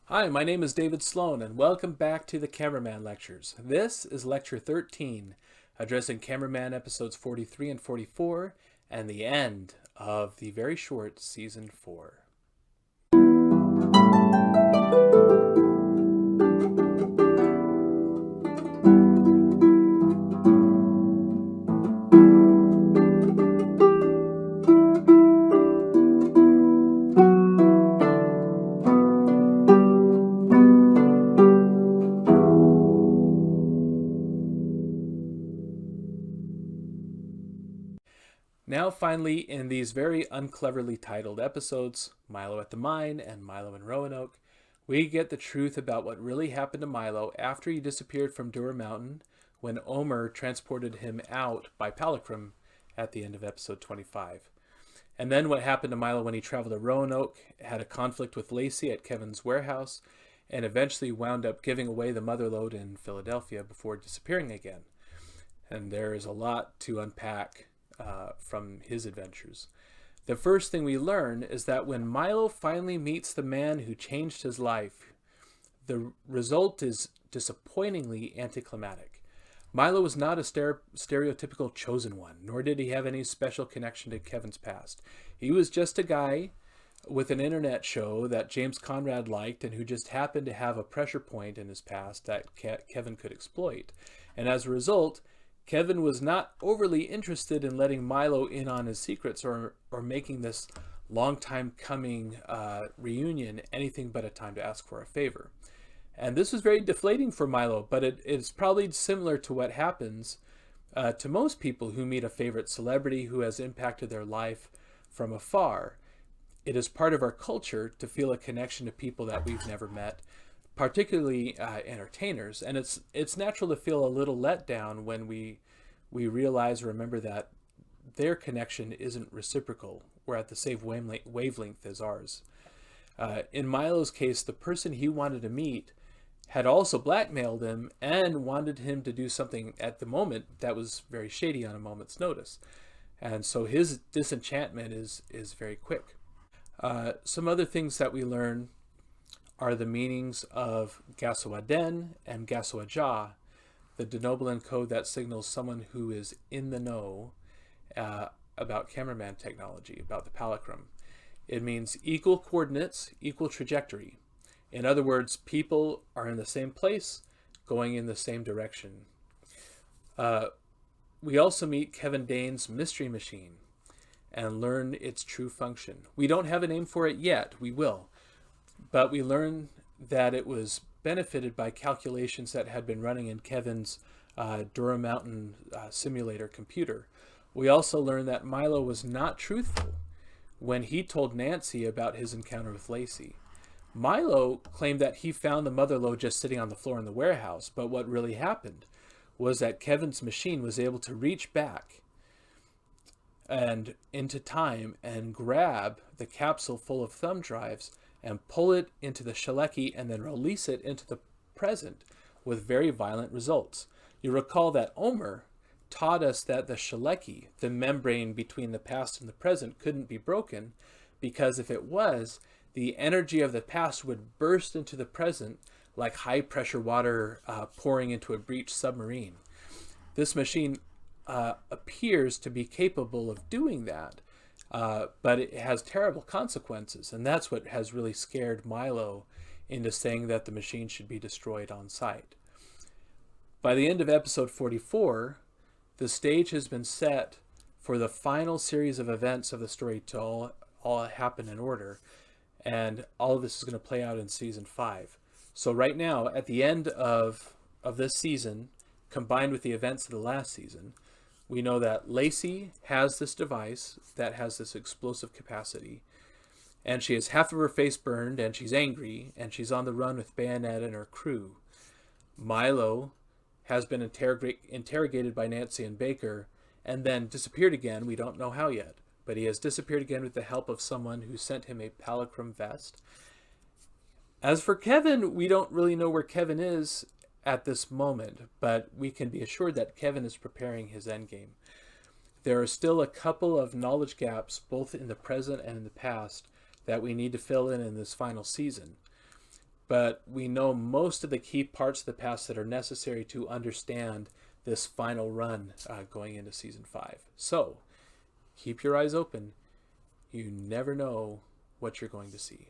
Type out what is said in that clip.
Hi, my name is David Sloan, and welcome back to the Cameraman Lectures. This is Lecture 13, addressing Cameraman episodes 43 and 44, and the end of the very short Season 4. Now, finally, in these very uncleverly titled episodes, Milo at the Mine and Milo in Roanoke, we get the truth about what really happened to Milo after he disappeared from Dura Mountain when Omer transported him out by Palakrum at the end of episode 25. And then what happened to Milo when he traveled to Roanoke, had a conflict with Lacey at Kevin's warehouse, and eventually wound up giving away the mother lode in Philadelphia before disappearing again. And there is a lot to unpack from his adventures. The first thing we learn is that when Milo finally meets the man who changed his life, the result is disappointingly anticlimactic. Milo was not a stereotypical chosen one, nor did he have any special connection to Kevin's past. He was just a guy with an internet show that James Conrad liked and who just happened to have a pressure point in his past that Kevin could exploit. And as a result, Kevin was not overly interested in letting Milo in on his secrets or making this long time coming reunion anything but a time to ask for a favor. And this was very deflating for Milo, but it's probably similar to what happens to most people who meet a favorite celebrity who has impacted their life from afar. It is part of our culture to feel a connection to people that we've never met, particularly entertainers, and it's natural to feel a little let down when we realize or remember that their connection isn't reciprocal or at the same wavelength as ours. In Milo's case, the person he wanted to meet had also blackmailed him and wanted him to do something at the moment that was very shady on a moment's notice, and so his disenchantment is very quick. Some other things that we learn are the meanings of Gasoaden and Gasoaja, the Denobulan code that signals someone who is in the know about cameraman technology, about the Palakrum. It means equal coordinates, equal trajectory. In other words, people are in the same place, going in the same direction. We also meet Kevin Dane's mystery machine and learn its true function. We don't have a name for it yet, we will. But we learn that it was benefited by calculations that had been running in Kevin's Dura Mountain simulator computer. We also learn that Milo was not truthful when he told Nancy about his encounter with Lacey. Milo claimed that he found the mother lode just sitting on the floor in the warehouse, but what really happened was that Kevin's machine was able to reach back and into time and grab the capsule full of thumb drives and pull it into the Shalecki and then release it into the present with very violent results. You recall that Omer taught us that the Shalecki, the membrane between the past and the present, couldn't be broken because if it was, the energy of the past would burst into the present like high pressure water pouring into a breached submarine. This machine appears to be capable of doing that, but it has terrible consequences, and that's what has really scared Milo into saying that the machine should be destroyed on sight. By the end of episode 44, the stage has been set for the final series of events of the story to all happen in order, and all of this is going to play out in season 5. So right now, at the end of this season, combined with the events of the last season, we know that Lacey has this device that has this explosive capacity, and she has half of her face burned, and she's angry, and she's on the run with Bayonet and her crew. Milo has been interrogated by Nancy and Baker, and then disappeared again. We don't know how yet, but he has disappeared again with the help of someone who sent him a Palakrum vest. As for Kevin, we don't really know where Kevin is at this moment, but we can be assured that Kevin is preparing his endgame. There are still a couple of knowledge gaps, both in the present and in the past, that we need to fill in this final season. but we know most of the key parts of the past that are necessary to understand this final run going into season 5. So keep your eyes open. You never know what you're going to see.